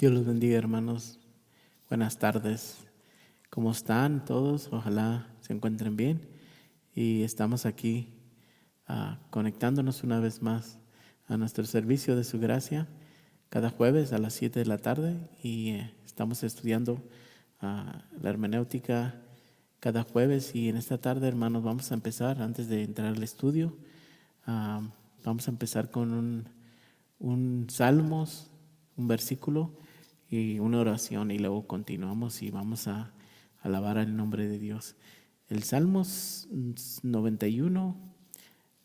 Dios los bendiga, hermanos. Buenas tardes. ¿Cómo están todos? Ojalá se encuentren bien. Y estamos aquí conectándonos una vez más a nuestro servicio de su gracia cada jueves a las 7 de la tarde. Y estamos estudiando la hermenéutica cada jueves. Y en esta tarde, hermanos, vamos a empezar, antes de entrar al estudio, vamos a empezar con un salmos, un versículo y una oración, y luego continuamos y vamos a alabar al nombre de Dios. El Salmos 91,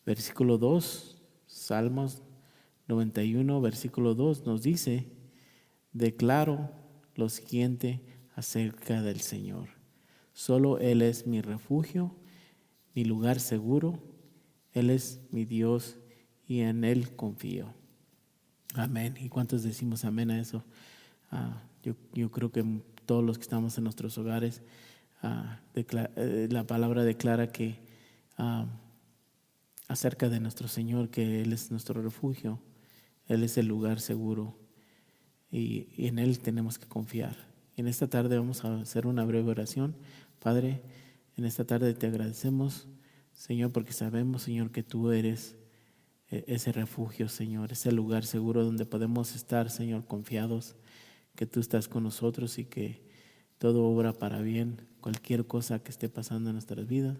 versículo 2, Salmos 91, versículo 2 nos dice: declaro lo siguiente acerca del Señor. Solo Él es mi refugio, mi lugar seguro. Él es mi Dios y en Él confío. Amén. ¿Y cuántos decimos amén a eso? Yo creo que todos los que estamos en nuestros hogares, la palabra declara que acerca de nuestro Señor, que Él es nuestro refugio, Él es el lugar seguro y en Él tenemos que confiar. Y en esta tarde vamos a hacer una breve oración. Padre, en esta tarde te agradecemos, Señor, porque sabemos, Señor, que tú eres ese refugio, Señor, ese lugar seguro donde podemos estar, Señor, confiados que tú estás con nosotros y que todo obra para bien, cualquier cosa que esté pasando en nuestras vidas.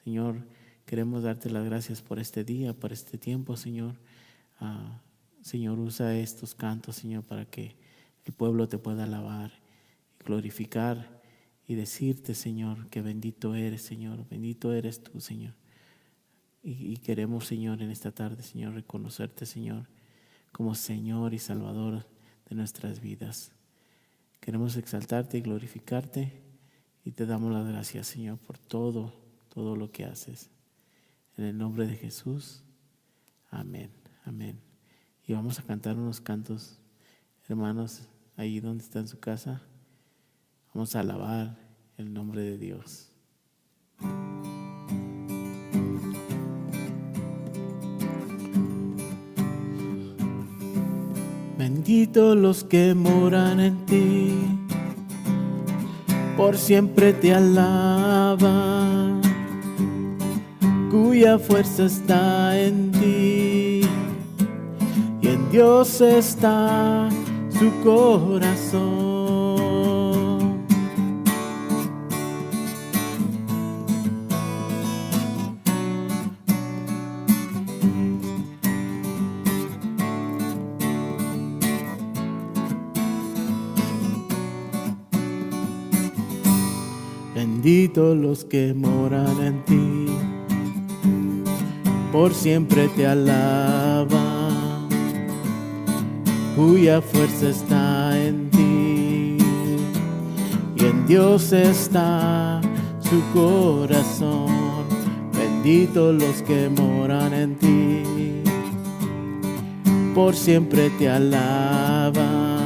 Señor, queremos darte las gracias por este día, por este tiempo, Señor. Señor, usa estos cantos, Señor, para que el pueblo te pueda alabar y glorificar y decirte, Señor, que bendito eres, Señor, bendito eres tú, Señor. Y queremos, Señor, en esta tarde, Señor, reconocerte, Señor, como Señor y Salvador de nuestras vidas. Queremos exaltarte y glorificarte y te damos las gracias, Señor, por todo lo que haces. En el nombre de Jesús, amén, amén. Y vamos a cantar unos cantos, hermanos, ahí donde está en su casa. Vamos a alabar el nombre de Dios. Benditos los que moran en ti, por siempre te alaban, cuya fuerza está en ti, y en Dios está su corazón. Benditos los que moran en ti, por siempre te alaban, cuya fuerza está en ti, y en Dios está su corazón. Benditos los que moran en ti, por siempre te alaban,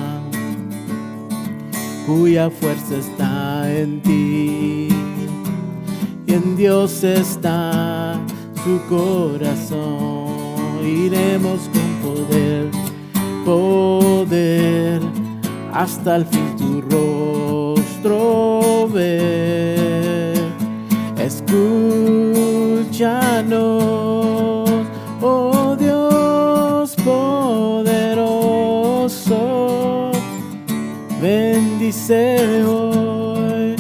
cuya fuerza está en ti, y en Dios está su corazón. Iremos con poder, hasta el fin tu rostro ver. Escúchanos, oh Dios poderoso. Bendice hoy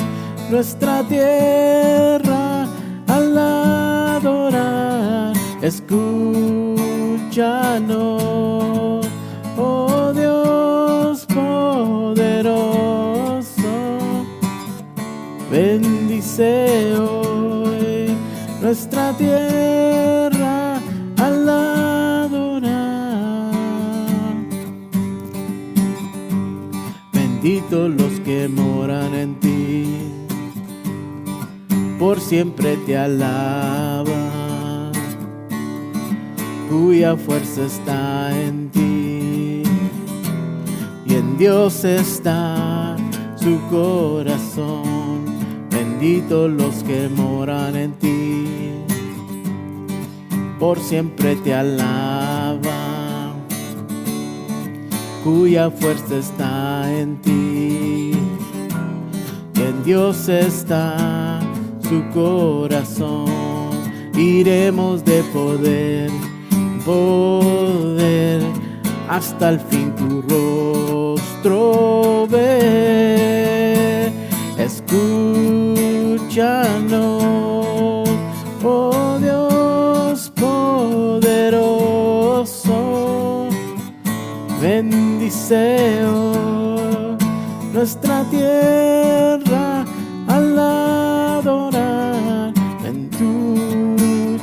nuestra tierra al adorar. Escúchanos, oh Dios poderoso. Bendice hoy nuestra tierra al adorar. Benditos los que moran en ti, por siempre te alaban, cuya fuerza está en ti, y en Dios está su corazón. Benditos los que moran en ti, por siempre te alaban, cuya fuerza está en ti. En Dios está su corazón, iremos de poder en poder, hasta el fin tu rostro ver. Escúchanos, oh Dios poderoso, bendice hoy nuestra tierra al adorar.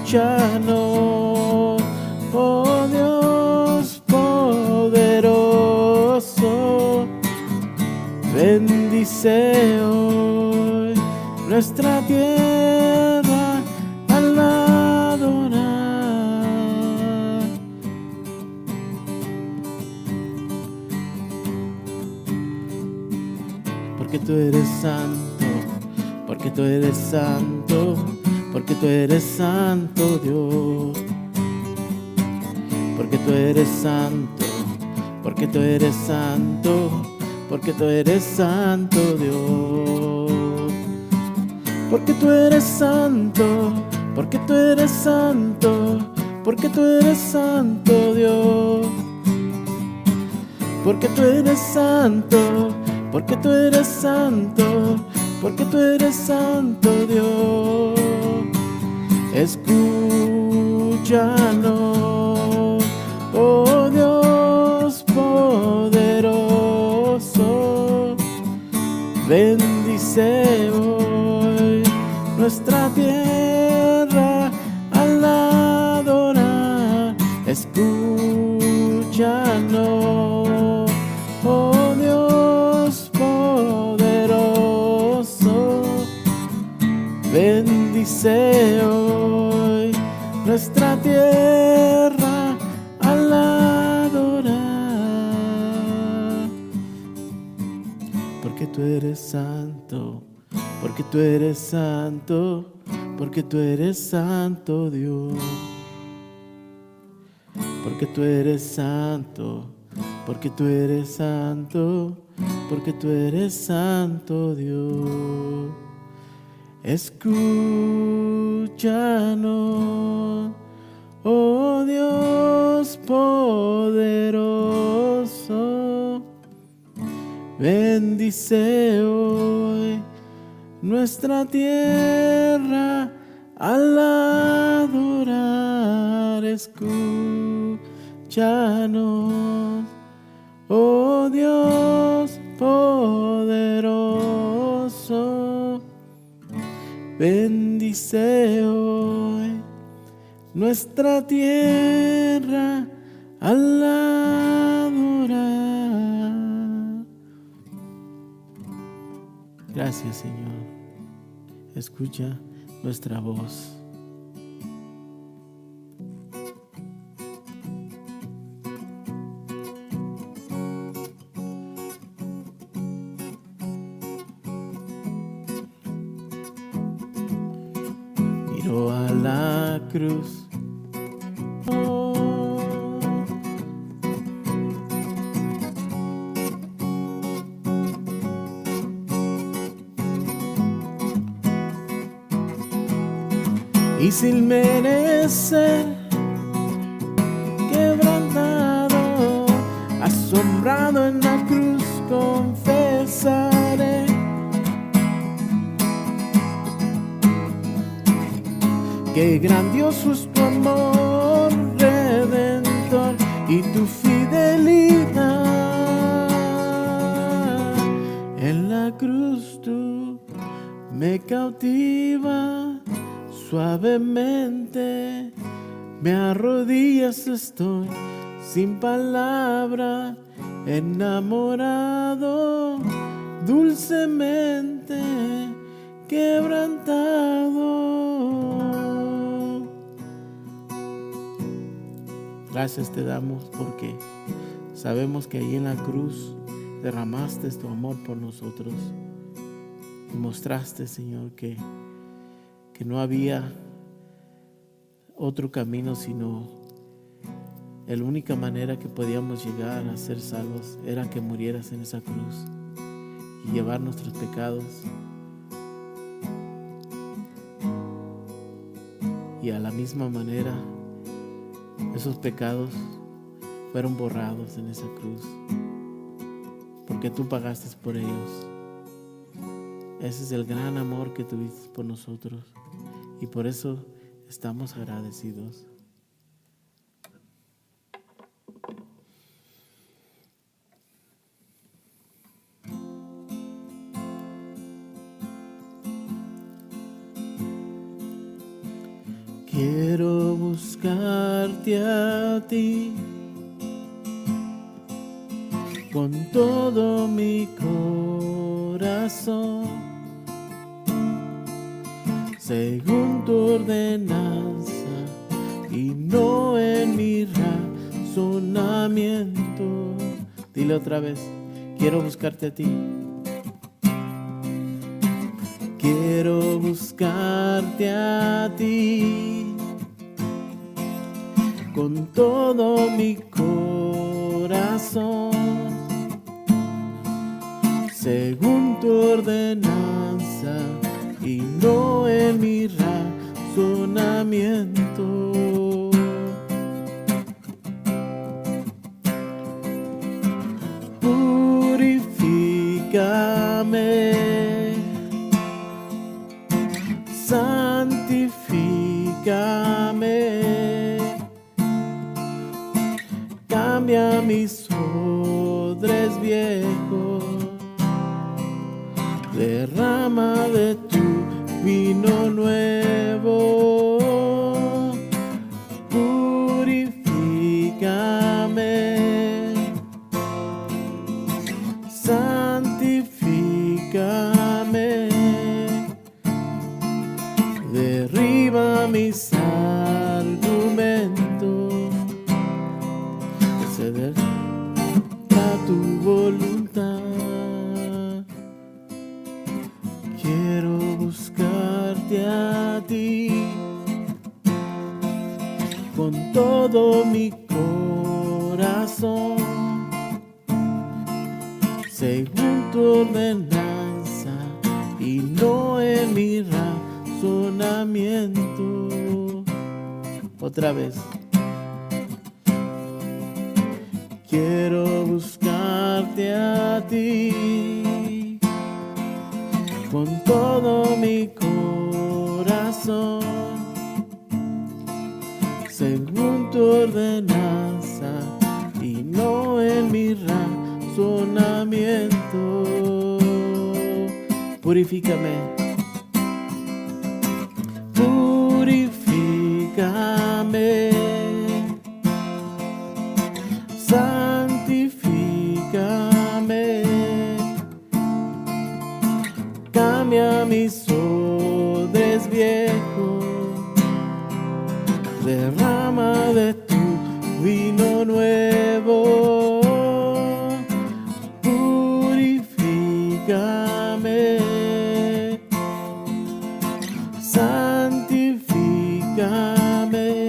Escúchanos, oh Dios poderoso, bendice hoy nuestra tierra al adorar. Porque tú eres santo, porque tú eres santo, porque tú eres santo, Dios. Porque tú eres santo, porque tú eres santo, porque tú eres santo, Dios. Porque tú eres santo, porque tú eres santo, porque tú eres santo, Dios. Porque tú eres santo, porque tú eres santo, porque tú eres santo, Dios. Escúchanos, oh Dios poderoso, bendice hoy nuestra tierra al adorar. Escúchanos, oh Dios poderoso, bendice hoy nuestra tierra al adorar. Porque tú eres santo, porque tú eres santo, porque tú eres santo, Dios. Porque tú eres santo, porque tú eres santo, porque tú eres santo, Dios. Escúchanos, oh Dios poderoso, bendice hoy nuestra tierra al adorar. Escúchanos, oh Dios poderoso, bendice hoy nuestra tierra al adorar. Gracias, Señor. Escucha nuestra voz. Miro a la cruz, y sin merecer, quebrantado, asombrado en la cruz, confesaré qué grandioso es tu amor redentor y tu fidelidad. En la cruz tú me cautivas suavemente, me arrodillas, estoy sin palabra, enamorado, dulcemente quebrantado. Gracias te damos porque sabemos que ahí en la cruz derramaste tu amor por nosotros y mostraste, Señor, que no había otro camino sino la única manera que podíamos llegar a ser salvos era que murieras en esa cruz y llevar nuestros pecados. Y a la misma manera, esos pecados fueron borrados en esa cruz, porque tú pagaste por ellos. Ese es el gran amor que tuviste por nosotros, y por eso estamos agradecidos. Quiero buscarte a ti con todo mi corazón, según tu ordenanza y no en mi razonamiento. Dile otra vez, quiero buscarte a ti. Quiero buscarte a ti con todo mi corazón, según tu ordenanza y no en mi razonamiento. Purifícame, santifícame, cambia mis odres viejos, derrama de tu vino nuevo. Purifícame, santifícame, derriba mis argumentos, ceder a tu voluntad. Quiero buscarte a ti con todo mi corazón, según tu ordenanza y no en mi razonamiento. Otra vez. Quiero buscarte a ti con todo mi corazón, según tu ordenanza y no en mi razonamiento. Purifícame, purifícame, santifícame, cambia mis odres viejos, derrama de tu vino nuevo. Purifícame, santifícame,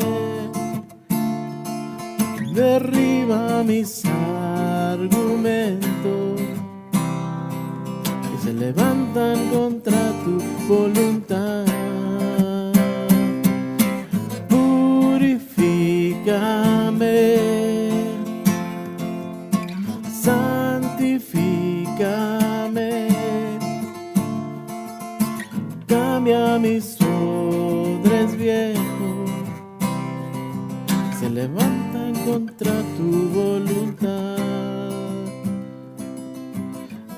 derriba mis argumentos que se levantan contra tu voluntad. Purifícame, santifícame, cambia mis odres viejos, se levantan contra tu voluntad.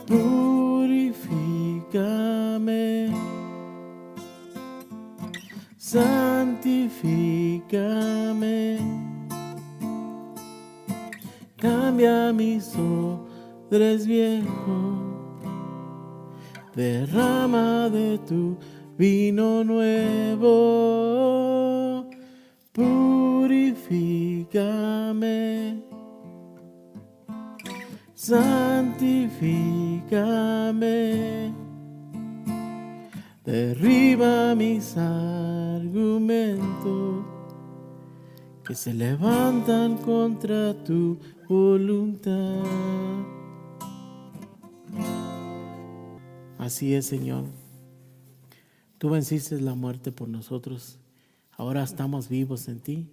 Purifícame, santifícame, cambia mis odres viejos, derrama de tu vino nuevo. Purifícame, santifícame, derriba mis argumentos que se levantan contra tu voluntad. Así es, Señor. Tú venciste la muerte por nosotros. Ahora estamos vivos en ti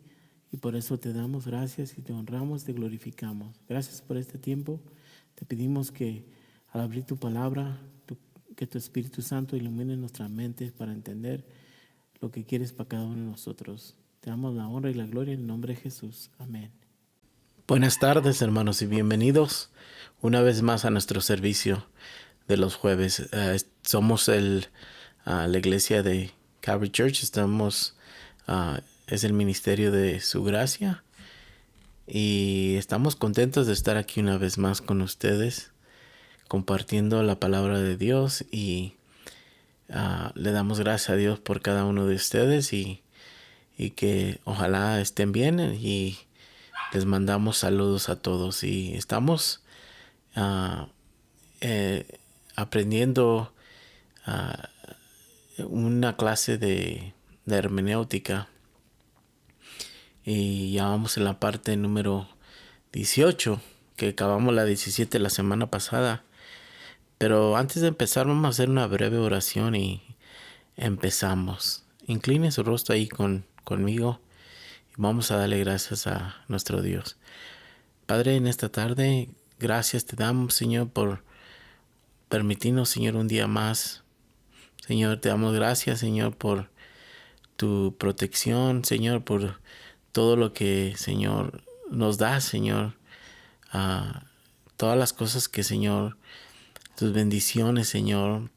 y por eso te damos gracias y te honramos, te glorificamos. Gracias por este tiempo. Te pedimos que al abrir tu palabra, que tu Espíritu Santo ilumine nuestras mentes para entender lo que quieres para cada uno de nosotros. Te damos la honra y la gloria en el nombre de Jesús. Amén. Buenas tardes, hermanos, y bienvenidos una vez más a nuestro servicio de los jueves. Somos la iglesia de Calvary Church. Es el ministerio de su gracia y estamos contentos de estar aquí una vez más con ustedes compartiendo la palabra de Dios y le damos gracias a Dios por cada uno de ustedes y que ojalá estén bien y les mandamos saludos a todos y estamos aprendiendo una clase de hermenéutica y ya vamos en la parte número 18, que acabamos la 17 la semana pasada. Pero antes de empezar vamos a hacer una breve oración y empezamos. Incline su rostro ahí conmigo y vamos a darle gracias a nuestro Dios. Padre, en esta tarde, gracias te damos, Señor, por permitirnos, Señor, un día más. Señor, te damos gracias, Señor, por tu protección, Señor, por todo lo que, Señor, nos da, Señor. Todas las cosas que, Señor, tus bendiciones, Señor,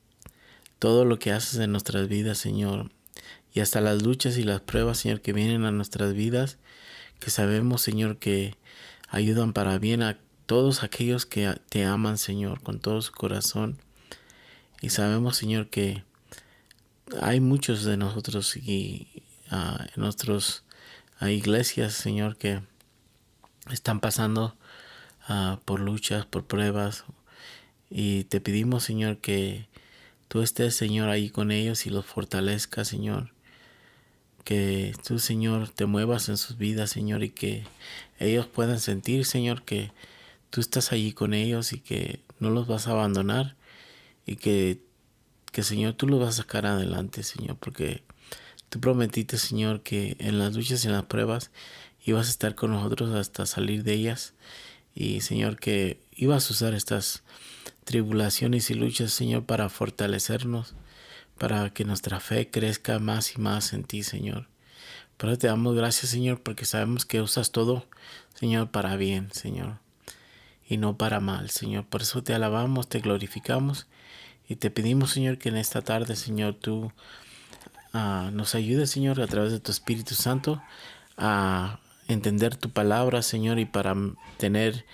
todo lo que haces en nuestras vidas, Señor, y hasta las luchas y las pruebas, Señor, que vienen a nuestras vidas, que sabemos, Señor, que ayudan para bien a todos aquellos que te aman, Señor, con todo su corazón. Y sabemos, Señor, que hay muchos de nosotros y en nuestras iglesias, Señor, que están pasando por luchas, por pruebas. Y te pedimos, Señor, que tú estés, Señor, ahí con ellos y los fortalezcas, Señor. Que tú, Señor, te muevas en sus vidas, Señor, y que ellos puedan sentir, Señor, que tú estás allí con ellos y que no los vas a abandonar y que Señor, tú los vas a sacar adelante, Señor, porque tú prometiste, Señor, que en las luchas y en las pruebas ibas a estar con nosotros hasta salir de ellas y, Señor, que ibas a usar estas tribulaciones y luchas, Señor, para fortalecernos, para que nuestra fe crezca más y más en ti, Señor. Pero te damos gracias, Señor, porque sabemos que usas todo, Señor, para bien, Señor, y no para mal, Señor. Por eso te alabamos, te glorificamos y te pedimos, Señor, que en esta tarde, Señor, tú nos ayudes, Señor, a través de tu Espíritu Santo a entender tu palabra, Señor, y para tener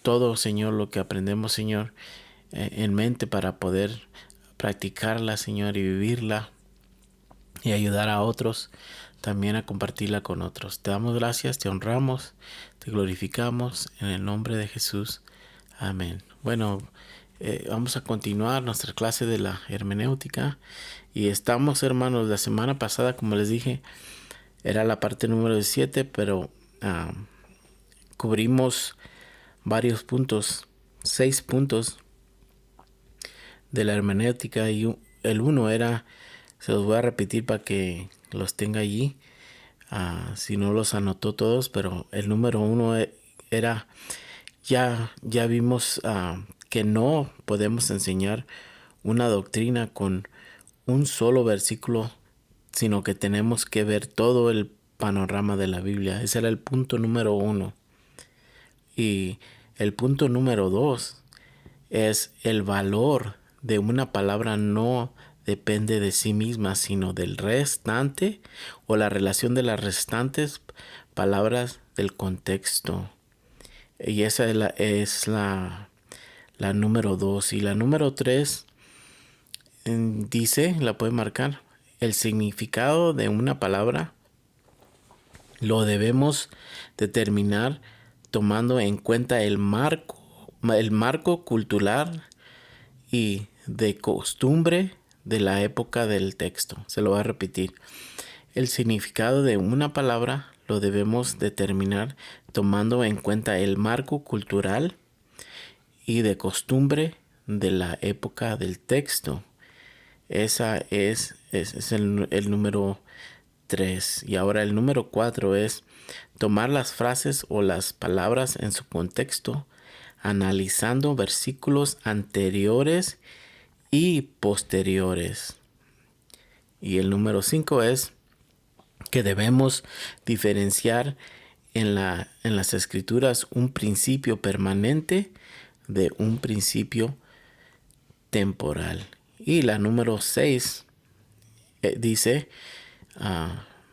todo, Señor, lo que aprendemos, Señor, en mente para poder practicarla, Señor, y vivirla y ayudar a otros también a compartirla con otros. Te damos gracias, te honramos, te glorificamos en el nombre de Jesús. Amén. Bueno, vamos a continuar nuestra clase de la hermenéutica y estamos, hermanos, la semana pasada, como les dije, era la parte número 17, pero cubrimos varios puntos, 6 puntos de la hermenéutica y el uno era, se los voy a repetir para que los tenga allí, si no los anotó todos, pero el número 1 era, ya vimos que no podemos enseñar una doctrina con un solo versículo, sino que tenemos que ver todo el panorama de la Biblia. Ese era el punto número 1. Y el punto número 2 es el valor de una palabra no depende de sí misma, sino del restante o la relación de las restantes palabras del contexto. Y esa es la número 2. Y la número 3 dice, la puede marcar, el significado de una palabra lo debemos determinar tomando en cuenta el marco cultural y de costumbre de la época del texto. Se lo voy a repetir. El significado de una palabra lo debemos determinar tomando en cuenta el marco cultural y de costumbre de la época del texto. Esa es el número 3. Y ahora el número 4 es tomar las frases o las palabras en su contexto, analizando versículos anteriores y posteriores. Y el número 5 es que debemos diferenciar en las escrituras un principio permanente de un principio temporal. Y la número 6 dice,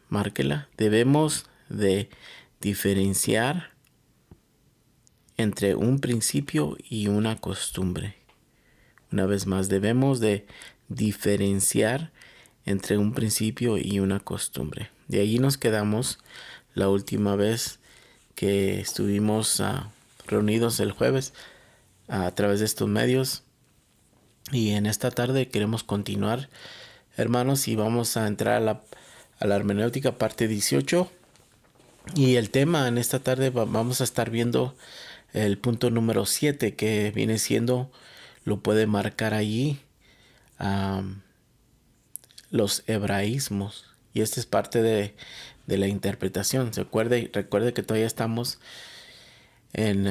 márquela, debemos de diferenciar entre un principio y una costumbre. Una vez más, debemos de diferenciar entre un principio y una costumbre. De allí nos quedamos la última vez que estuvimos reunidos el jueves a través de estos medios. Y en esta tarde queremos continuar, hermanos, y vamos a entrar a la hermenéutica parte 18. Y el tema en esta tarde vamos a estar viendo el punto número 7, que viene siendo, lo puede marcar allí, los hebraísmos. Y esta es parte de la interpretación. Recuerde que todavía estamos en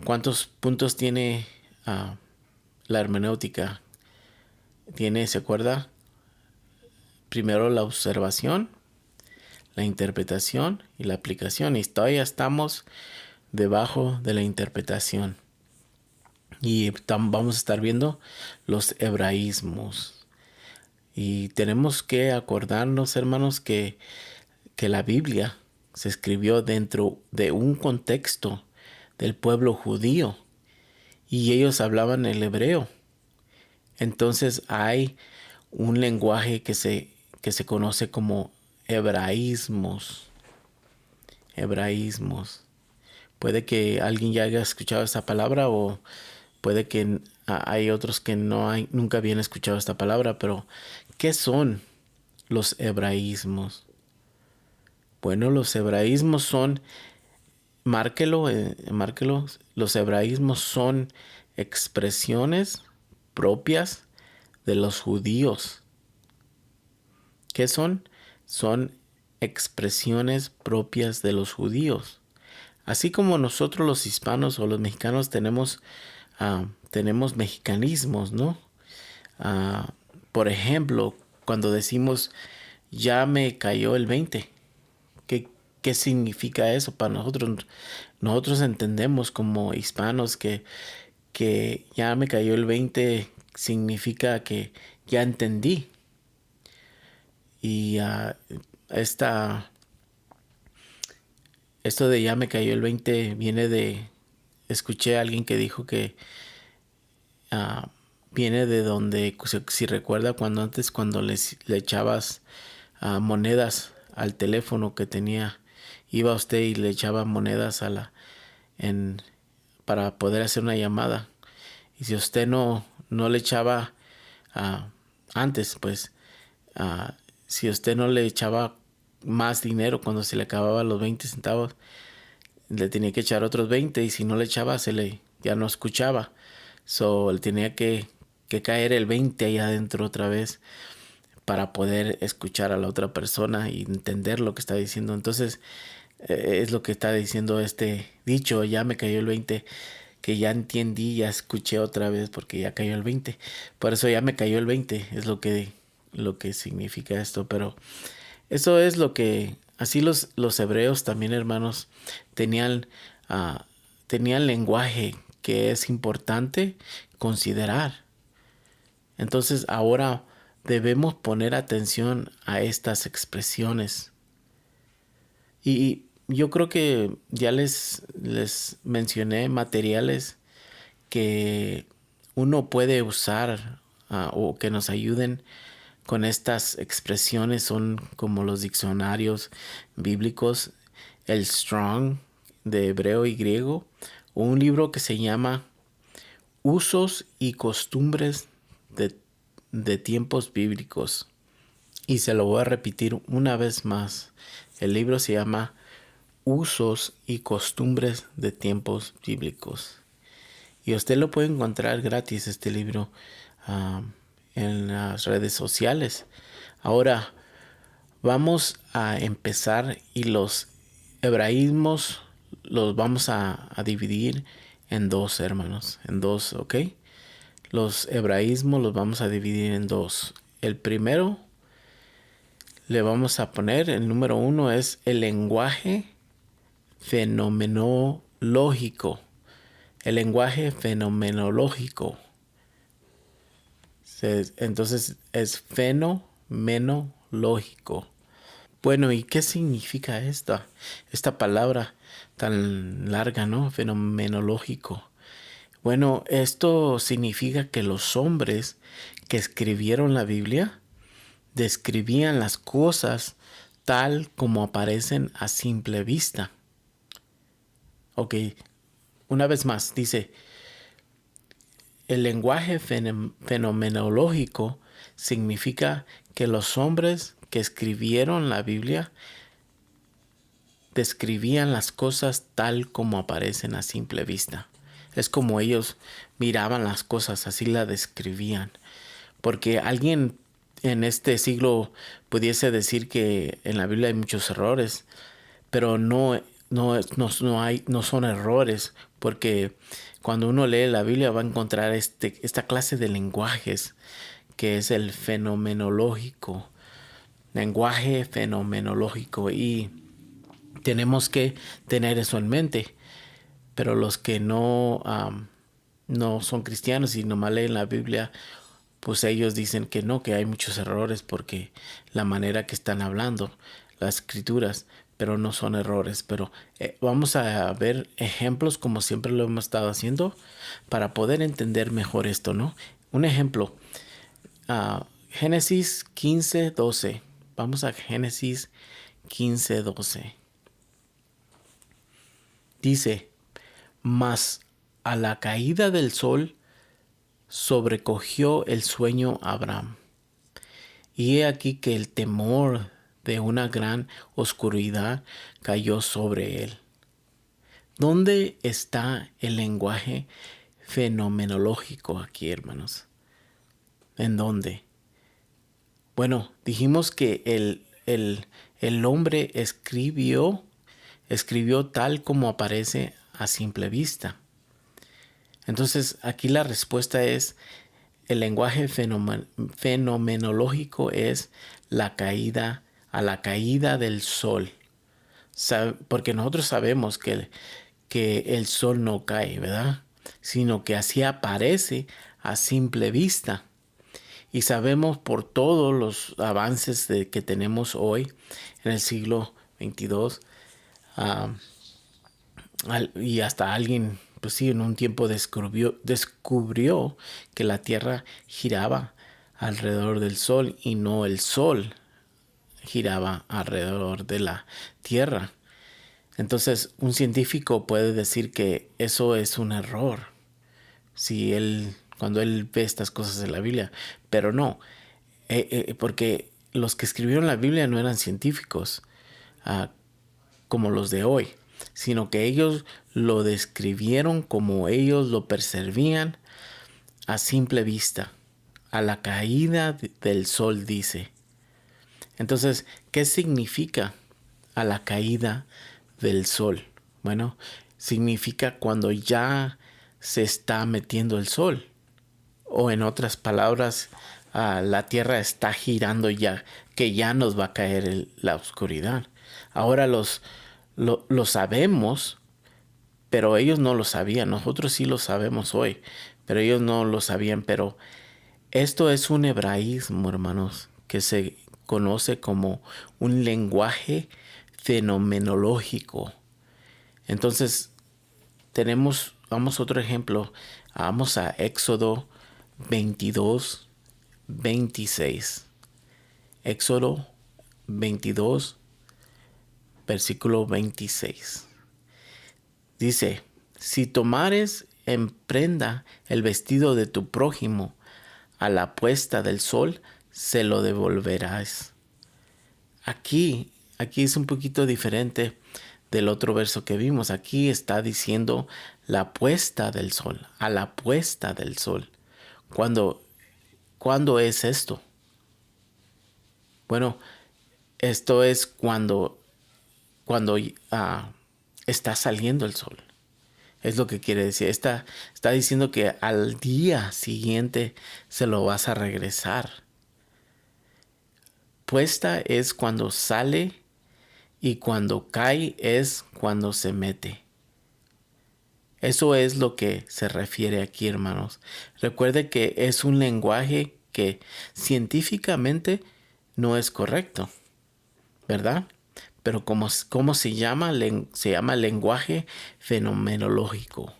cuántos puntos tiene la hermenéutica. ¿Se acuerda? Primero la observación, la interpretación y la aplicación. Y todavía estamos debajo de la interpretación. Y vamos a estar viendo los hebraísmos. Y tenemos que acordarnos, hermanos, que la Biblia se escribió dentro de un contexto del pueblo judío. Y ellos hablaban el hebreo. Entonces hay un lenguaje que se conoce como hebraísmos. Hebraísmos. Puede que alguien ya haya escuchado esta palabra, o puede que hay otros que nunca habían escuchado esta palabra, pero ¿qué son los hebraísmos? Bueno, los hebraísmos son, márquelo, los hebraísmos son expresiones propias de los judíos. ¿Qué son? Son expresiones propias de los judíos. Así como nosotros los hispanos o los mexicanos tenemos mexicanismos, ¿no? Por ejemplo, cuando decimos ya me cayó el 20, ¿qué significa eso para nosotros? Nosotros entendemos como hispanos que ya me cayó el 20 significa que ya entendí. Y esto de ya me cayó el 20 viene escuché a alguien que dijo que viene de donde, si recuerda, cuando le echabas monedas al teléfono que tenía, iba usted y le echaba monedas para poder hacer una llamada. Y si usted no le echaba antes, pues si usted no le echaba más dinero cuando se le acababan los 20 centavos, le tenía que echar otros 20, y si no le echaba, ya no escuchaba. Le tenía que caer el 20 ahí adentro otra vez para poder escuchar a la otra persona y entender lo que está diciendo. Entonces, es lo que está diciendo este dicho, ya me cayó el 20, que ya entendí, ya escuché otra vez porque ya cayó el 20. Por eso ya me cayó el 20, es lo que significa esto. Pero eso es así los hebreos también, hermanos, tenían lenguaje que es importante considerar. Entonces ahora debemos poner atención a estas expresiones. Y yo creo que ya les mencioné materiales que uno puede usar o que nos ayuden con estas expresiones. Son como los diccionarios bíblicos, el Strong de hebreo y griego, o un libro que se llama Usos y costumbres de tiempos bíblicos. Y se lo voy a repetir una vez más. El libro se llama usos y costumbres de tiempos bíblicos. Y usted lo puede encontrar gratis, este libro, ah, en las redes sociales. Ahora vamos a empezar y los hebraísmos los vamos a dividir en dos, hermanos, en dos, ¿ok? Los hebraísmos los vamos a dividir en dos. El primero le vamos a poner, el número uno es el lenguaje fenomenológico. El lenguaje fenomenológico. Entonces es fenomenológico. Bueno, ¿y qué significa esta palabra tan larga, ¿no? Fenomenológico. Bueno, esto significa que los hombres que escribieron la Biblia describían las cosas tal como aparecen a simple vista. Ok, una vez más, dice, el lenguaje fenomenológico significa que los hombres que escribieron la Biblia describían las cosas tal como aparecen a simple vista. Es como ellos miraban las cosas, así la describían. Porque alguien en este siglo pudiese decir que en la Biblia hay muchos errores, pero no son errores, porque cuando uno lee la Biblia va a encontrar esta clase de lenguajes que es el fenomenológico, lenguaje fenomenológico, y tenemos que tener eso en mente. Pero los que no son cristianos y nomás leen la Biblia, pues ellos dicen que no, que hay muchos errores porque la manera que están hablando las escrituras, pero no son errores. Pero vamos a ver ejemplos como siempre lo hemos estado haciendo para poder entender mejor esto, ¿no? Un ejemplo, Génesis 15:12. Vamos a Génesis 15:12. Dice, mas a la caída del sol sobrecogió el sueño a Abraham. Y he aquí que el temor de una gran oscuridad cayó sobre él. ¿Dónde está el lenguaje fenomenológico aquí, hermanos? ¿En dónde? Bueno, dijimos que el hombre escribió tal como aparece a simple vista. Entonces, aquí la respuesta es, el lenguaje fenomenológico es a la caída del sol. Porque nosotros sabemos que el sol no cae, ¿verdad? Sino que así aparece a simple vista. Y sabemos por todos los avances que tenemos hoy en el siglo XXII, y hasta alguien, pues sí, en un tiempo descubrió que la Tierra giraba alrededor del Sol y no el Sol giraba alrededor de la Tierra. Entonces, un científico puede decir que eso es un error cuando él ve estas cosas en la Biblia, pero no, porque los que escribieron la Biblia no eran científicos, como los de hoy, sino que ellos lo describieron como ellos lo percibían a simple vista, a la caída del sol, dice. Entonces, ¿qué significa a la caída del sol? Bueno, significa cuando ya se está metiendo el sol, o en otras palabras, la tierra está girando ya, que ya nos va a caer la oscuridad. Ahora lo sabemos, pero ellos no lo sabían. Nosotros sí lo sabemos hoy, pero ellos no lo sabían. Pero esto es un hebraísmo, hermanos, que se conoce como un lenguaje fenomenológico. Entonces, vamos a otro ejemplo. Vamos a Éxodo 22:26. Éxodo 22, versículo 26. Dice, si tomares en prenda el vestido de tu prójimo a la puesta del sol, se lo devolverás. Aquí es un poquito diferente del otro verso que vimos. Aquí está diciendo la puesta del sol, a la puesta del sol. ¿Cuándo es esto? Bueno, esto es cuando está saliendo el sol. Es lo que quiere decir. Está diciendo que al día siguiente se lo vas a regresar. Puesta es cuando sale y cuando cae es cuando se mete. Eso es lo que se refiere aquí, hermanos. Recuerde que es un lenguaje que científicamente no es correcto, ¿verdad? Pero ¿cómo se llama? Se llama lenguaje fenomenológico.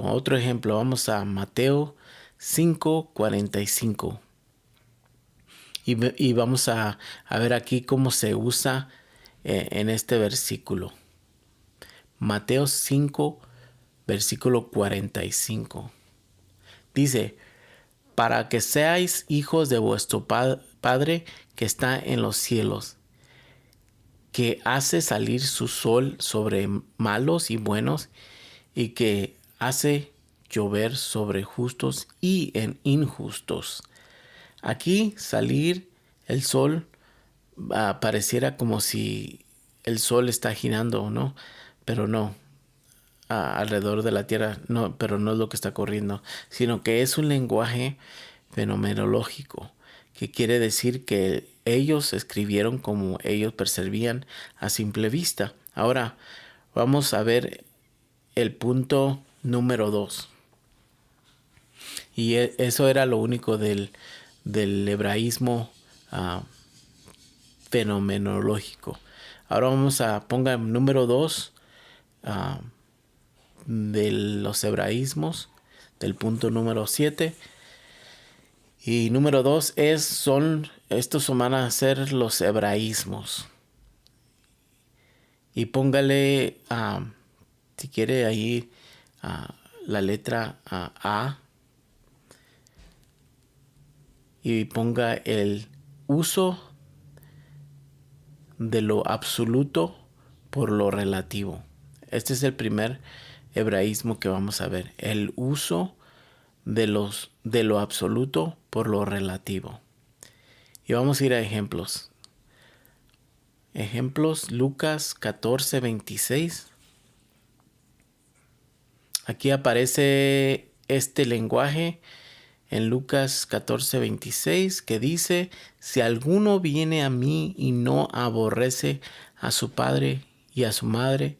Otro ejemplo, vamos a Mateo 5:45. Y vamos a ver aquí cómo se usa en este versículo. Mateo 5, versículo 45. Dice, para que seáis hijos de vuestro Padre que está en los cielos, que hace salir su sol sobre malos y buenos, y que hace llover sobre justos y en injustos. Aquí salir el sol pareciera como si el sol está girando, ¿no? Pero no, alrededor de la tierra, no, pero no es lo que está corriendo, sino que es un lenguaje fenomenológico, que quiere decir que ellos escribieron como ellos percibían a simple vista. Ahora vamos a ver el punto número 2. Y eso era lo único del hebraísmo fenomenológico. Ahora ponga número 2 de los hebraísmos, del punto número 7. Y número 2 estos van a ser los hebraísmos. Y póngale, si quiere ahí, la letra A. Y ponga el uso de lo absoluto por lo relativo. Este es el primer hebraísmo que vamos a ver. El uso de lo absoluto por lo relativo. Y vamos a ir a ejemplos. Lucas 14:26. Aquí aparece este lenguaje en Lucas 14:26 que dice, si alguno viene a mí y no aborrece a su padre y a su madre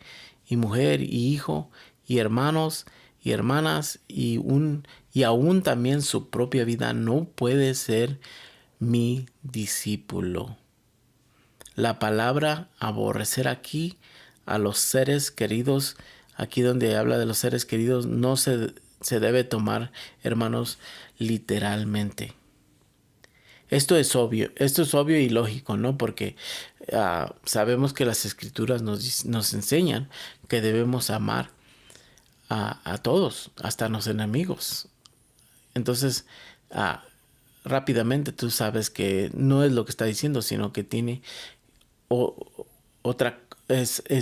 y mujer y hijo y hermanos y hermanas y aún también su propia vida, no puede ser mi discípulo. La palabra aborrecer aquí a los seres queridos, aquí donde habla de los seres queridos, no se debe tomar, hermanos, literalmente. Esto es obvio y lógico, ¿no? Porque sabemos que las escrituras nos enseñan que debemos amar a todos, hasta a los enemigos. Entonces, rápidamente tú sabes que no es lo que está diciendo, sino que tiene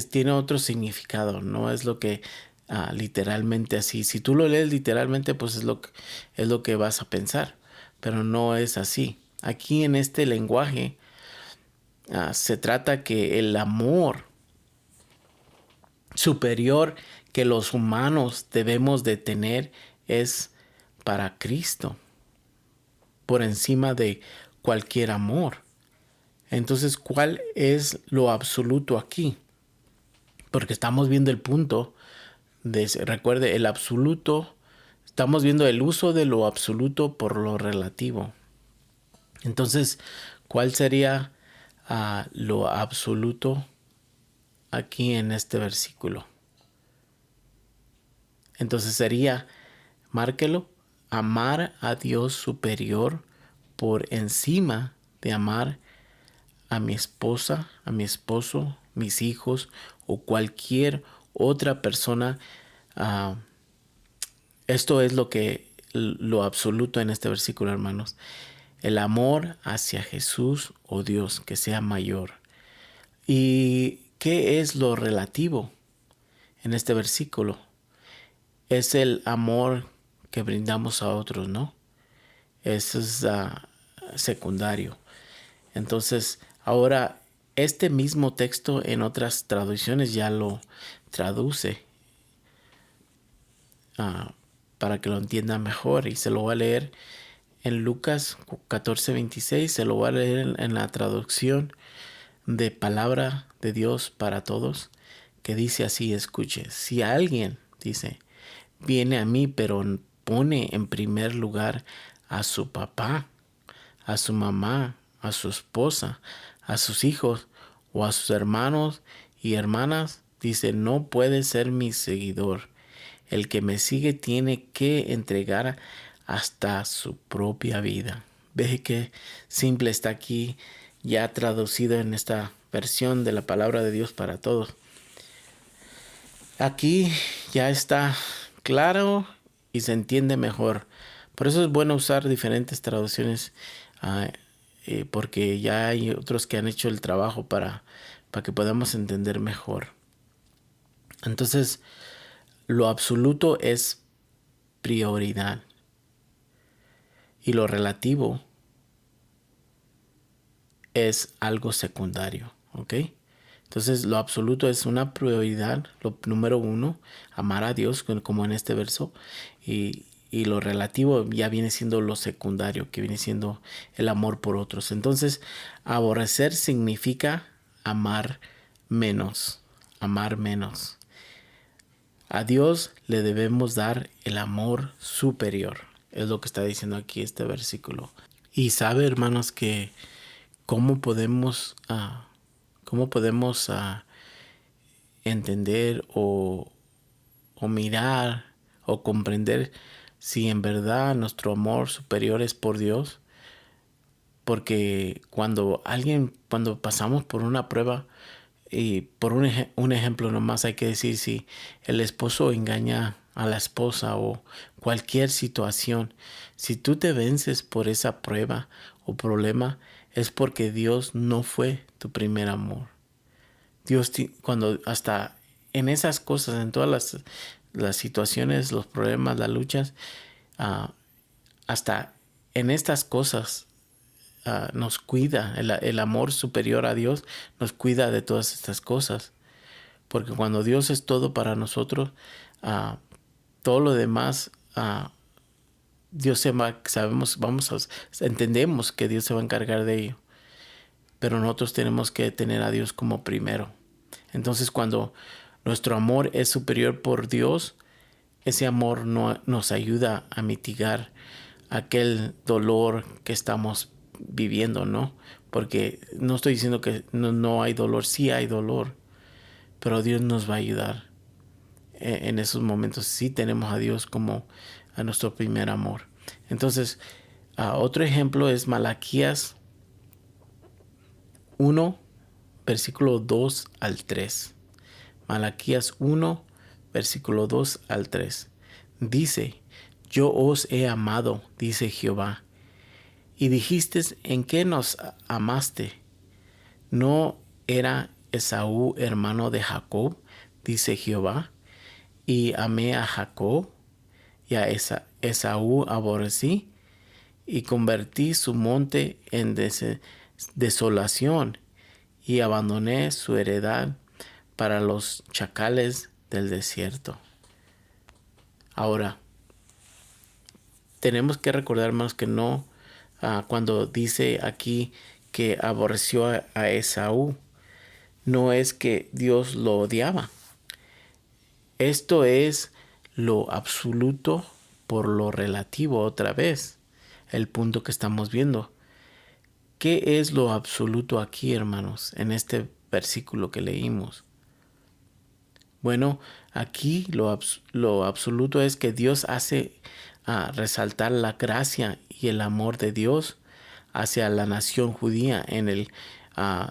tiene otro significado, no es lo que literalmente así. Si tú lo lees literalmente, pues es lo que vas a pensar, pero no es así. Aquí en este lenguaje se trata que el amor superior que los humanos debemos de tener es para Cristo, por encima de cualquier amor. Entonces, ¿cuál es lo absoluto aquí? Porque estamos viendo el punto recuerde, el absoluto, estamos viendo el uso de lo absoluto por lo relativo. Entonces, ¿cuál sería lo absoluto aquí en este versículo? Entonces sería, márquelo, amar a Dios superior por encima de amar a mi esposa, a mi esposo, mis hijos o cualquier otra persona. Esto es lo absoluto en este versículo, hermanos. El amor hacia Jesús o Dios que sea mayor. ¿Y qué es lo relativo en este versículo? Es el amor que brindamos a otros, ¿no? Eso es secundario. Entonces, ahora, este mismo texto en otras traducciones ya lo traduce para que lo entiendan mejor. Y se lo voy a leer en Lucas 14:26. Se lo voy a leer en la traducción de Palabra de Dios para Todos, que dice así, escuche. Si alguien, dice, viene a mí, pero pone en primer lugar a su papá, a su mamá, a su esposa, a sus hijos o a sus hermanos y hermanas, dice, no puede ser mi seguidor. El que me sigue tiene que entregar hasta su propia vida. Ve que simple está aquí ya traducido en esta versión de la palabra de Dios para todos. Aquí ya está claro y se entiende mejor. Por eso es bueno usar diferentes traducciones, porque ya hay otros que han hecho el trabajo para que podamos entender mejor. Entonces, lo absoluto es prioridad y lo relativo es algo secundario, ¿ok? Entonces, lo absoluto es una prioridad, lo número uno, amar a Dios, como en este verso, y lo relativo ya viene siendo lo secundario, que viene siendo el amor por otros. Entonces, aborrecer significa amar menos, amar menos. A Dios le debemos dar el amor superior, es lo que está diciendo aquí este versículo. Y sabe, hermanos, que cómo podemos, cómo podemos entender o mirar o comprender si en verdad nuestro amor superior es por Dios. Porque cuando pasamos por una prueba, y por un ejemplo nomás hay que decir, si el esposo engaña a la esposa o cualquier situación, si tú te vences por esa prueba o problema, es porque Dios no fue tu primer amor. Dios, cuando hasta en esas cosas, en todas las situaciones, los problemas, las luchas, hasta en estas cosas nos cuida, el amor superior a Dios nos cuida de todas estas cosas. Porque cuando Dios es todo para nosotros, todo lo demás, Dios entendemos que Dios se va a encargar de ello. Pero nosotros tenemos que tener a Dios como primero. Entonces, cuando nuestro amor es superior por Dios, ese amor nos ayuda a mitigar aquel dolor que estamos viviendo, ¿no? Porque no estoy diciendo que no hay dolor, sí hay dolor, pero Dios nos va a ayudar en esos momentos. Sí tenemos a Dios como a nuestro primer amor. Entonces, otro ejemplo es Malaquías 1, versículo 2 al 3. Malaquías 1, versículo 2 al 3. Dice, yo os he amado, dice Jehová, y dijiste, ¿en qué nos amaste? ¿No era Esaú hermano de Jacob? Dice Jehová, y amé a Jacob, y a Esaú aborrecí, y convertí su monte en desolación, y abandoné su heredad para los chacales del desierto. Ahora, tenemos que recordar, hermanos, que no, cuando dice aquí que aborreció a Esaú, no es que Dios lo odiaba. Esto es lo absoluto por lo relativo otra vez, el punto que estamos viendo. ¿Qué es lo absoluto aquí, hermanos, en este versículo que leímos? Bueno, aquí lo absoluto es que Dios hace resaltar la gracia y el amor de Dios hacia la nación judía en el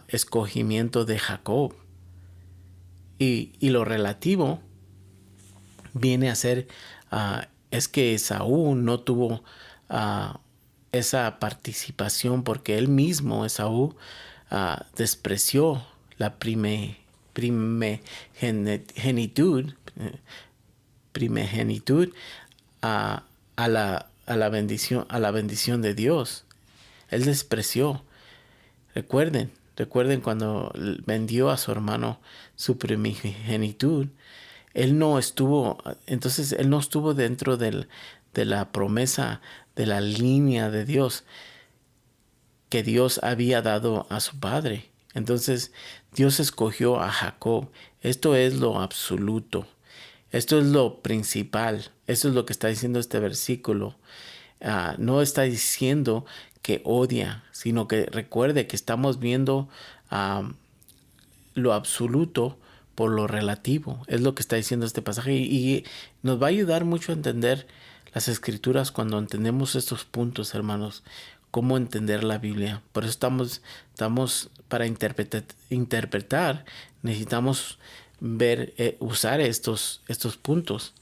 escogimiento de Jacob. Y lo relativo viene a ser, es que Esaú no tuvo esa participación porque él mismo, Esaú, despreció la primogenitud, primogenitud a la bendición de Dios. Él despreció. Recuerden cuando vendió a su hermano su primogenitud. Él no estuvo dentro de la promesa, de la línea de Dios que Dios había dado a su padre. Entonces Dios escogió a Jacob. Esto es lo absoluto. Esto es lo principal. Esto es lo que está diciendo este versículo. No está diciendo que odia, sino que recuerde que estamos viendo lo absoluto por lo relativo. Es lo que está diciendo este pasaje y nos va a ayudar mucho a entender las escrituras cuando entendemos estos puntos, hermanos. Cómo entender la Biblia. Por eso estamos para interpretar, necesitamos usar estos puntos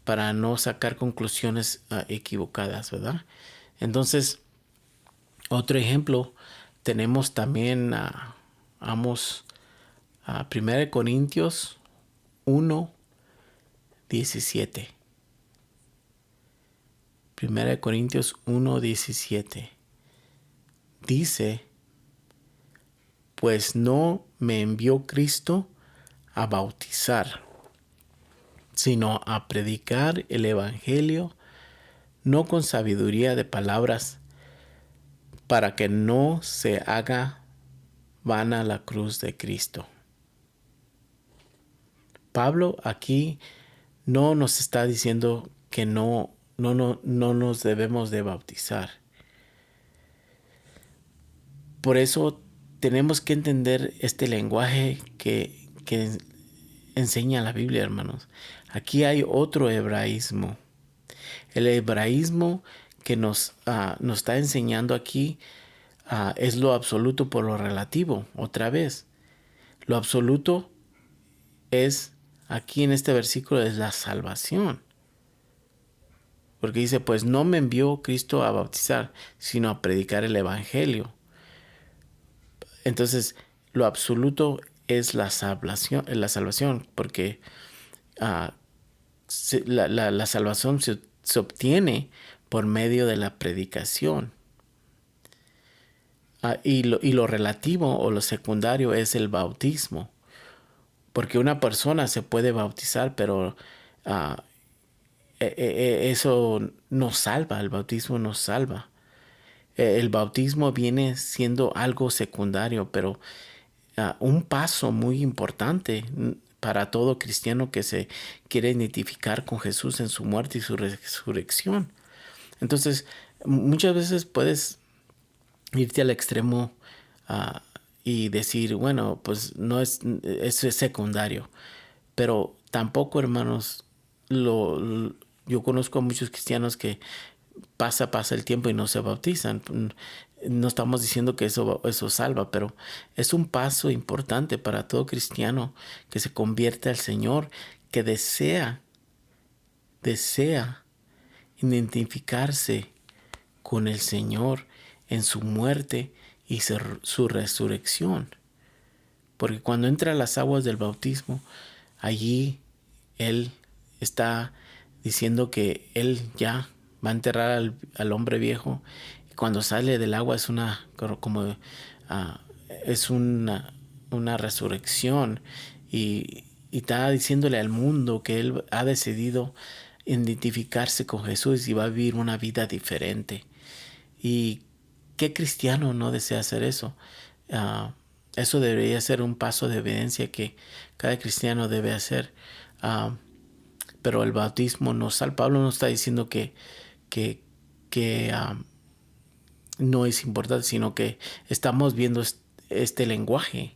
para no sacar conclusiones equivocadas, ¿verdad? Entonces, otro ejemplo, tenemos también vamos a 1 Corintios 1:17. 1 Corintios 1:17. Dice, pues no me envió Cristo a bautizar, sino a predicar el evangelio, no con sabiduría de palabras, para que no se haga vana la cruz de Cristo. Pablo aquí no nos está diciendo que no nos debemos de bautizar. Por eso tenemos que entender este lenguaje que enseña la Biblia, hermanos. Aquí hay otro hebraísmo. El hebraísmo que nos está enseñando aquí es lo absoluto por lo relativo. Otra vez, lo absoluto es, aquí en este versículo, es la salvación. Porque dice, pues no me envió Cristo a bautizar, sino a predicar el evangelio. Entonces, lo absoluto es la salvación, porque la salvación se obtiene por medio de la predicación. Y lo relativo o lo secundario es el bautismo, porque una persona se puede bautizar, pero eso no salva, el bautismo no salva. El bautismo viene siendo algo secundario, pero un paso muy importante para todo cristiano que se quiere identificar con Jesús en su muerte y su resurrección. Entonces, muchas veces puedes irte al extremo y decir, bueno, pues eso es secundario. Pero tampoco, hermanos, yo conozco a muchos cristianos que pasa el tiempo y no se bautizan. No estamos diciendo que eso salva, pero es un paso importante para todo cristiano que se convierte al Señor, que desea identificarse con el Señor en su muerte y su resurrección. Porque cuando entra a las aguas del bautismo, allí Él está diciendo que Él ya va a enterrar al hombre viejo, y cuando sale del agua es una resurrección, y está diciéndole al mundo que Él ha decidido identificarse con Jesús y va a vivir una vida diferente. ¿Y qué cristiano no desea hacer eso? Eso debería ser un paso de evidencia que cada cristiano debe hacer. Pero el bautismo no salva. Pablo no está diciendo que no es importante, sino que estamos viendo este lenguaje,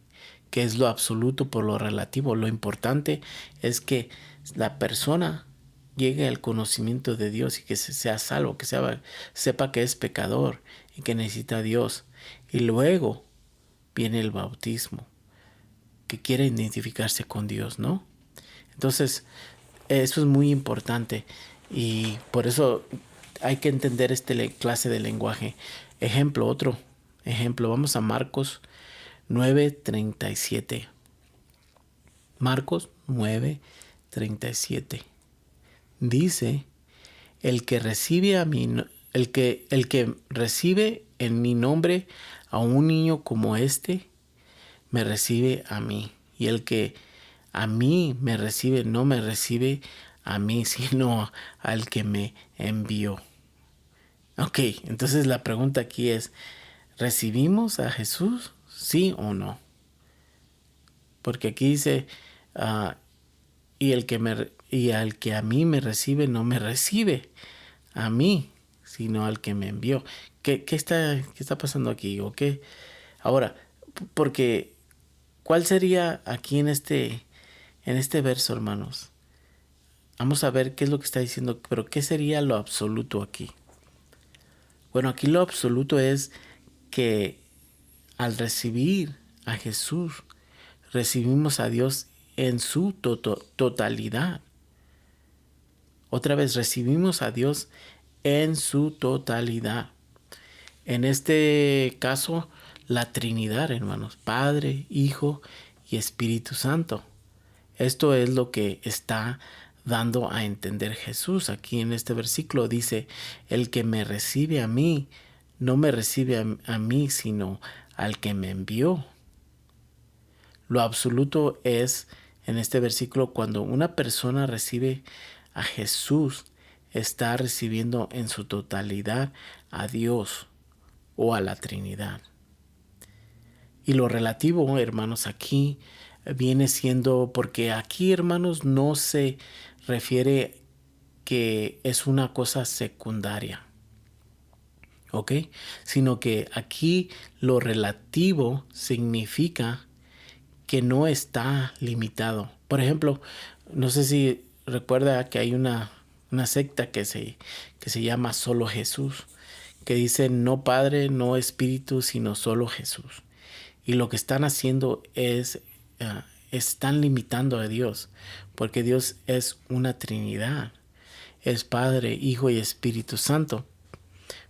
que es lo absoluto por lo relativo. Lo importante es que la persona llegue al conocimiento de Dios y que sea salvo, que sepa que es pecador y que necesita a Dios. Y luego viene el bautismo, que quiere identificarse con Dios, ¿no? Entonces, eso es muy importante y por eso hay que entender clase de lenguaje. Otro ejemplo, vamos a Marcos 9:37. Marcos 9:37. Dice, el que recibe el que recibe en mi nombre a un niño como este, me recibe a mí. Y el que a mí me recibe, no me recibe a mí, sino al que me envió. Ok, entonces la pregunta aquí es, ¿recibimos a Jesús? ¿Sí o no? Porque aquí dice, ah, y al que a mí me recibe, no me recibe a mí, sino al que me envió. ¿Qué está pasando aquí? ¿O qué? Ahora, porque, ¿cuál sería aquí en este verso, hermanos? Vamos a ver qué es lo que está diciendo, pero ¿qué sería lo absoluto aquí? Bueno, aquí lo absoluto es que al recibir a Jesús, recibimos a Dios en su totalidad. Otra vez, recibimos a Dios en su totalidad. En este caso, la Trinidad, hermanos, Padre, Hijo y Espíritu Santo. Esto es lo que está dando a entender Jesús. Aquí en este versículo dice, el que me recibe a mí, no me recibe a mí, sino al que me envió. Lo absoluto es, en este versículo, cuando una persona recibe a Jesús, está recibiendo en su totalidad a Dios o a la Trinidad. Y lo relativo, hermanos, aquí viene siendo, porque aquí, hermanos, no se refiere que es una cosa secundaria, ¿ok? Sino que aquí lo relativo significa que no está limitado. Por ejemplo, no sé si recuerda que hay una secta que se llama Solo Jesús, que dice no Padre, no Espíritu, sino solo Jesús. Y lo que están haciendo es, están limitando a Dios, porque Dios es una Trinidad, es Padre, Hijo y Espíritu Santo.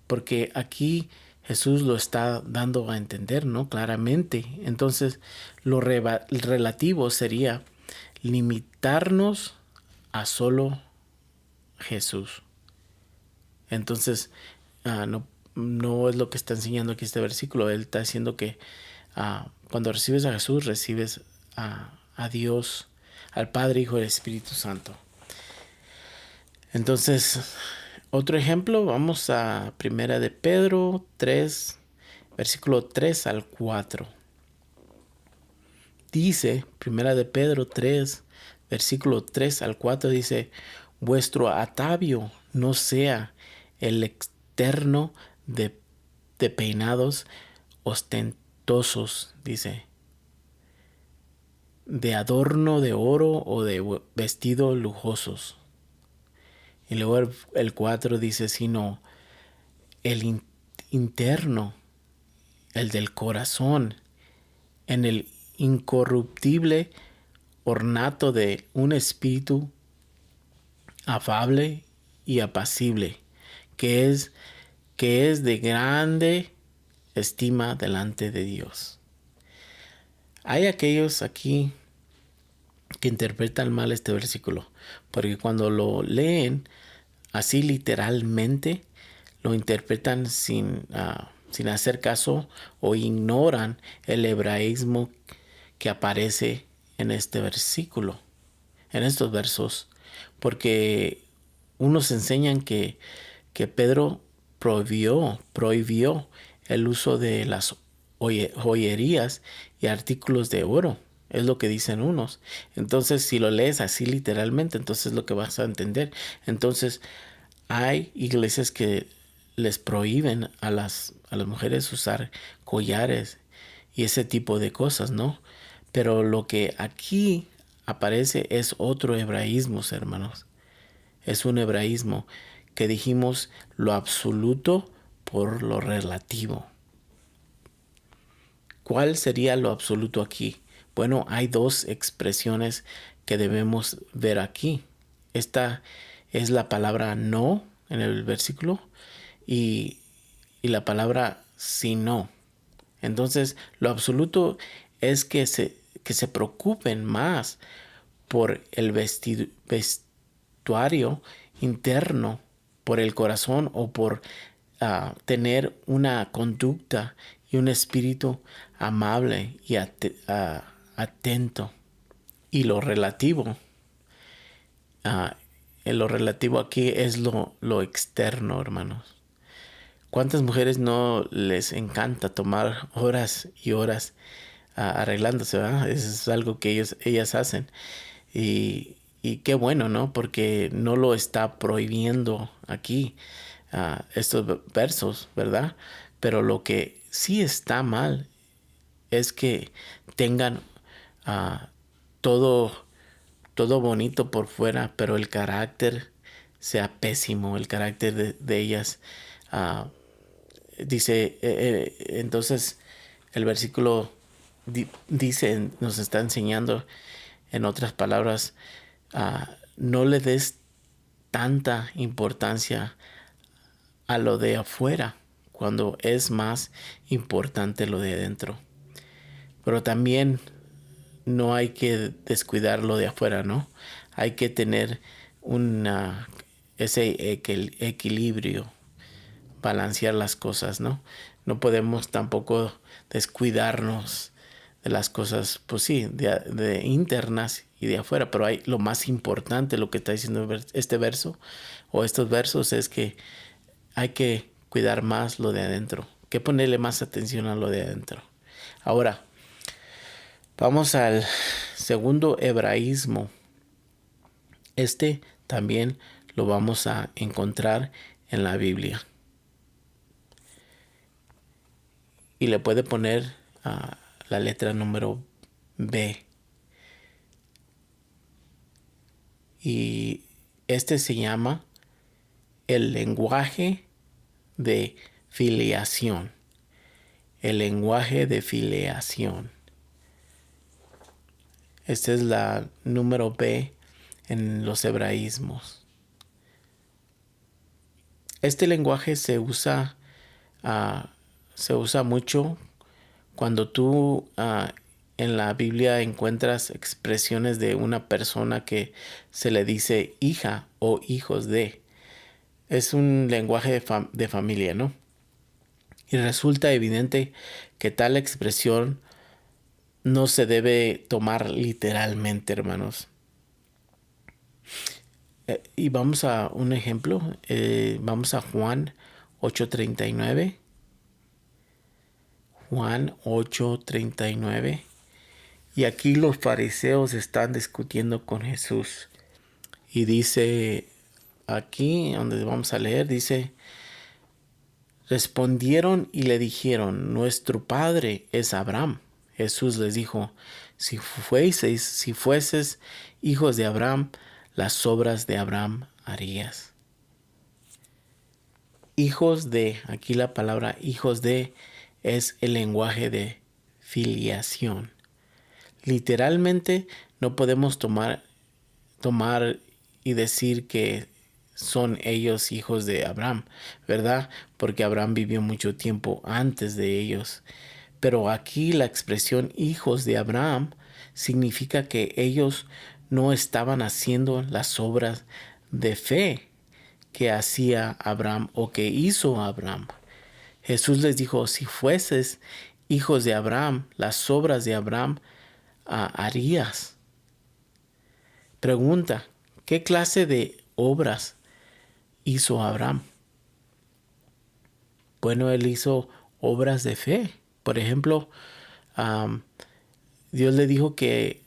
Porque aquí Jesús lo está dando a entender, ¿no? Claramente. Entonces, lo relativo sería limitarnos a solo Jesús. Entonces, no es lo que está enseñando aquí este versículo. Él está diciendo que cuando recibes a Jesús, recibes a Dios, al Padre, Hijo y Espíritu Santo. Entonces, otro ejemplo, vamos a Primera de Pedro 3, versículo 3 al 4. Dice, Primera de Pedro 3, versículo 3 al 4, dice, vuestro atavio no sea el externo de peinados ostentosos, dice, de adorno de oro o de vestidos lujosos. Y luego el 4 dice, sino el interno, el del corazón, en el incorruptible ornato de un espíritu afable y apacible, que es de grande estima delante de Dios. Hay aquellos aquí que interpretan mal este versículo, porque cuando lo leen así literalmente, lo interpretan sin hacer caso o ignoran el hebraísmo que aparece en este versículo, en estos versos, porque unos enseñan que Pedro prohibió el uso de las joyerías y artículos de oro. Es lo que dicen unos. Entonces, si lo lees así literalmente, entonces es lo que vas a entender. Entonces, hay iglesias que les prohíben a las mujeres usar collares y ese tipo de cosas, ¿no? Pero lo que aquí aparece es otro hebraísmo, hermanos. Es un hebraísmo que dijimos lo absoluto por lo relativo. ¿Cuál sería lo absoluto aquí? Bueno, hay dos expresiones que debemos ver aquí. Esta es la palabra no en el versículo y la palabra si no Entonces, lo absoluto es que se preocupen más por el vestuario interno, por el corazón o por tener una conducta y un espíritu amable y atento. Y ah, lo relativo aquí es lo externo, hermanos. ¿Cuántas mujeres no les encanta tomar horas y horas arreglándose, ¿verdad? Eso es algo que ellas hacen. Y qué bueno, ¿no? Porque no lo está prohibiendo aquí estos versos, ¿verdad? Pero lo que sí está mal es que tengan ah, todo, todo bonito por fuera, pero el carácter sea pésimo, el carácter de ellas. ah, Dice, entonces el versículo dice, nos está enseñando, en otras palabras, no le des tanta importancia a lo de afuera cuando es más importante lo de adentro. Pero también no hay que descuidar lo de afuera, ¿no? Hay que tener ese equilibrio, balancear las cosas, ¿no? No podemos tampoco descuidarnos de las cosas, pues sí, de internas y de afuera, pero hay lo más importante, lo que está diciendo este verso o estos versos es que hay que cuidar más lo de adentro, que ponerle más atención a lo de adentro. Ahora, vamos al segundo hebraísmo. Este también lo vamos a encontrar en la Biblia. Y le puede poner la letra número B. Y este se llama el lenguaje de filiación. El lenguaje de filiación. Esta es la número B en los hebraísmos. Este lenguaje se usa mucho cuando tú en la Biblia encuentras expresiones de una persona que se le dice hija o hijos de. Es un lenguaje de familia, ¿no? Y resulta evidente que tal expresión no se debe tomar literalmente, hermanos. Y vamos a un ejemplo. Vamos a Juan 8:39. Juan 8:39. Y aquí los fariseos están discutiendo con Jesús. Y dice, aquí donde vamos a leer, dice, respondieron y le dijeron, nuestro padre es Abraham. Jesús les dijo, si fueses hijos de Abraham, las obras de Abraham harías. Hijos de, aquí la palabra hijos de es el lenguaje de filiación. Literalmente no podemos tomar y decir que son ellos hijos de Abraham, ¿verdad? Porque Abraham vivió mucho tiempo antes de ellos. Pero aquí la expresión hijos de Abraham significa que ellos no estaban haciendo las obras de fe que hacía Abraham o que hizo Abraham. Jesús les dijo, si fueses hijos de Abraham, las obras de Abraham harías. Pregunta, ¿qué clase de obras hizo Abraham? Bueno, él hizo obras de fe. Por ejemplo, Dios le dijo que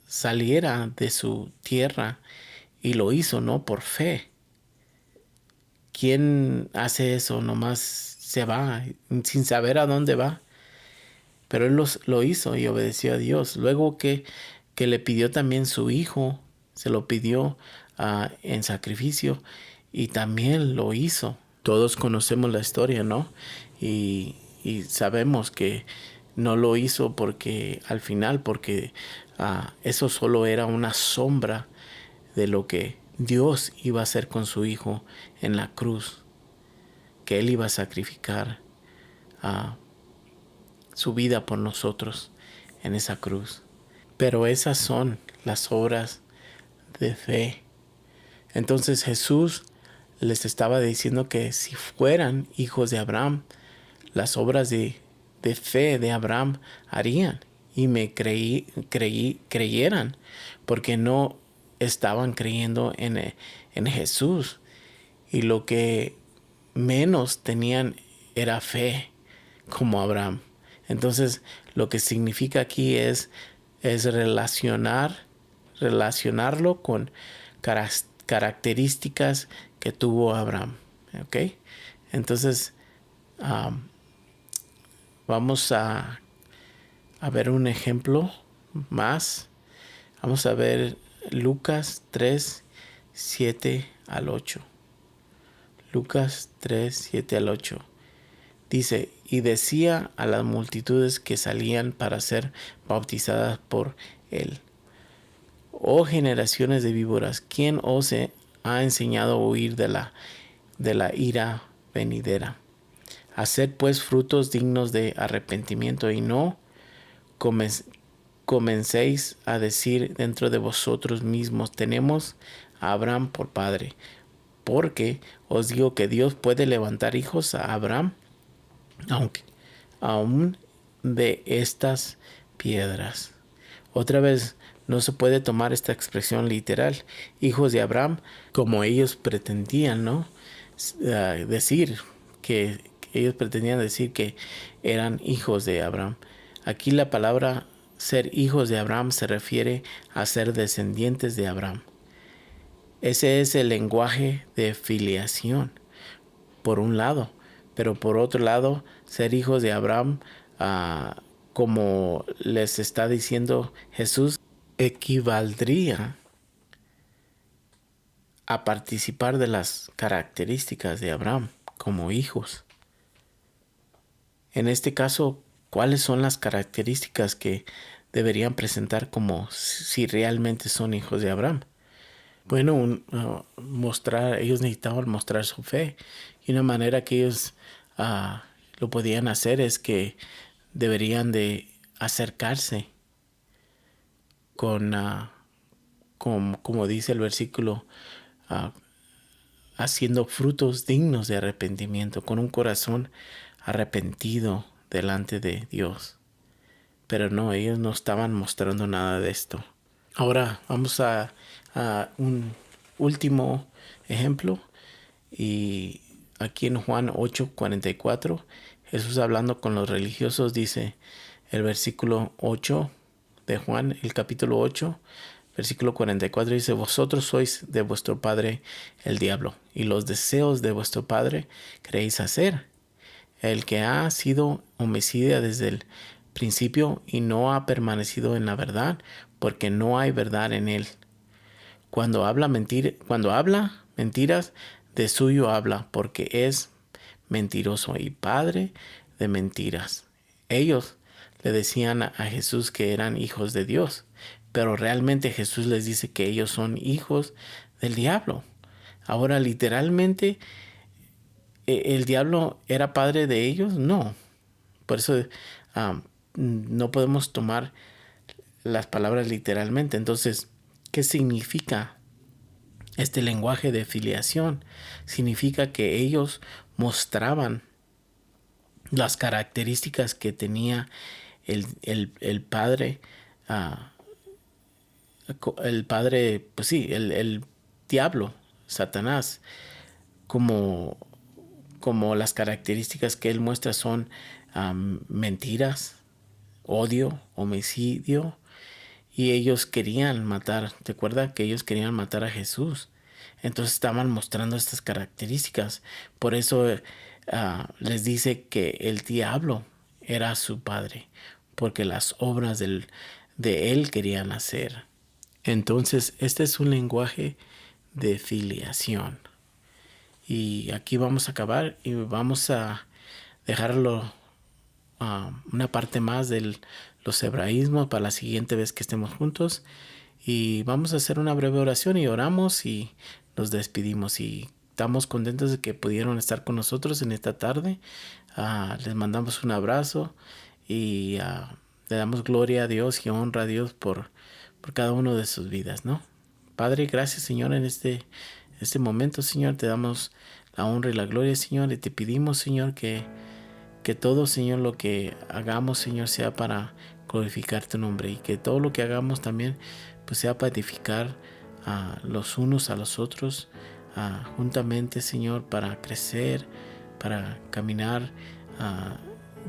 saliera de su tierra y lo hizo, ¿no? Por fe. ¿Quién hace eso? Nomás se va sin saber a dónde va. Pero él lo hizo y obedeció a Dios. Luego que le pidió también su hijo, se lo pidió en sacrificio y también lo hizo. Todos conocemos la historia, ¿no? Y sabemos que no lo hizo porque al final, porque eso solo era una sombra de lo que Dios iba a hacer con su hijo en la cruz, que él iba a sacrificar su vida por nosotros en esa cruz. Pero esas son las obras de fe. Entonces Jesús les estaba diciendo que si fueran hijos de Abraham, las obras de fe de Abraham harían y me creyeran, porque no estaban creyendo en Jesús. Y lo que menos tenían era fe, como Abraham. Entonces, lo que significa aquí es relacionarlo con características que tuvo Abraham. ¿Ok? Entonces, vamos a ver un ejemplo más. Vamos a ver Lucas 3, 7 al 8. Lucas 3, 7 al 8. Dice, y decía a las multitudes que salían para ser bautizadas por él: oh generaciones de víboras, ¿quién os ha enseñado a huir de la ira venidera? Haced pues frutos dignos de arrepentimiento, y no comencéis a decir dentro de vosotros mismos: tenemos a Abraham por padre. Porque os digo que Dios puede levantar hijos a Abraham, aunque aún de estas piedras. Otra vez, no se puede tomar esta expresión literal, hijos de Abraham, como ellos pretendían, ¿no? Decir que ellos pretendían decir que eran hijos de Abraham. Aquí la palabra ser hijos de Abraham se refiere a ser descendientes de Abraham. Ese es el lenguaje de filiación, por un lado. Pero por otro lado, ser hijos de Abraham, como les está diciendo Jesús, equivaldría a participar de las características de Abraham como hijos. En este caso, ¿cuáles son las características que deberían presentar como si realmente son hijos de Abraham? Bueno, ellos necesitaban mostrar su fe, y una manera que ellos lo podían hacer es que deberían de acercarse como dice el versículo, haciendo frutos dignos de arrepentimiento, con un corazón arrepentido delante de Dios. Pero no, ellos no estaban mostrando nada de esto. Ahora vamos a un último ejemplo, y aquí en Juan 8:44, Jesús hablando con los religiosos dice el versículo 8 de Juan, el capítulo 8, versículo 44, dice: vosotros sois de vuestro padre el diablo, y los deseos de vuestro padre queréis hacer. El que ha sido homicida desde el principio y no ha permanecido en la verdad, porque no hay verdad en él. Cuando habla mentiras, de suyo habla, porque es mentiroso y padre de mentiras. Ellos le decían a Jesús que eran hijos de Dios, pero realmente Jesús les dice que ellos son hijos del diablo. Ahora, literalmente, ¿el diablo era padre de ellos? No. Por eso no podemos tomar las palabras literalmente. Entonces, ¿qué significa este lenguaje de filiación? Significa que ellos mostraban las características que tenía el padre, pues sí, el diablo, Satanás, como las características que él muestra son mentiras, odio, homicidio, y ellos querían matar. ¿Te acuerdas que ellos querían matar a Jesús? Entonces estaban mostrando estas características. Por eso les dice que el diablo era su padre, porque las obras de él querían hacer. Entonces, este es un lenguaje de filiación. Y aquí vamos a acabar y vamos a dejarlo una parte más de los hebraísmos para la siguiente vez que estemos juntos. Y vamos a hacer una breve oración y oramos y nos despedimos. Y estamos contentos de que pudieron estar con nosotros en esta tarde. Les mandamos un abrazo y le damos gloria a Dios y honra a Dios por cada uno de sus vidas, ¿no? Padre, gracias, Señor, en este momento, Señor, te damos la honra y la gloria, Señor, y te pedimos, Señor, que todo, Señor, lo que hagamos, Señor, sea para glorificar tu nombre, y que todo lo que hagamos también pues sea para edificar a los unos a los otros, juntamente, Señor, para crecer, para caminar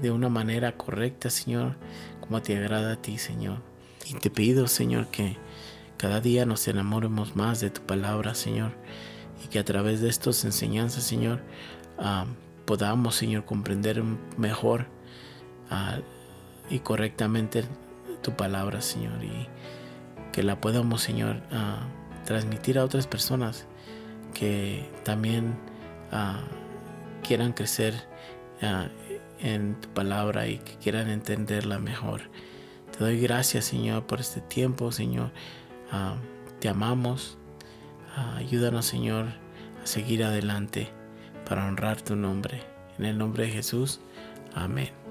de una manera correcta, Señor, como te agrada a ti, Señor. Y te pido, Señor, que cada día nos enamoremos más de tu palabra, Señor, y que a través de estas enseñanzas, Señor, podamos, Señor, comprender mejor y correctamente tu palabra, Señor, y que la podamos, Señor, transmitir a otras personas que también quieran crecer en tu palabra y que quieran entenderla mejor. Te doy gracias, Señor, por este tiempo, Señor. Te amamos. Ayúdanos, Señor, a seguir adelante para honrar tu nombre. En el nombre de Jesús. Amén.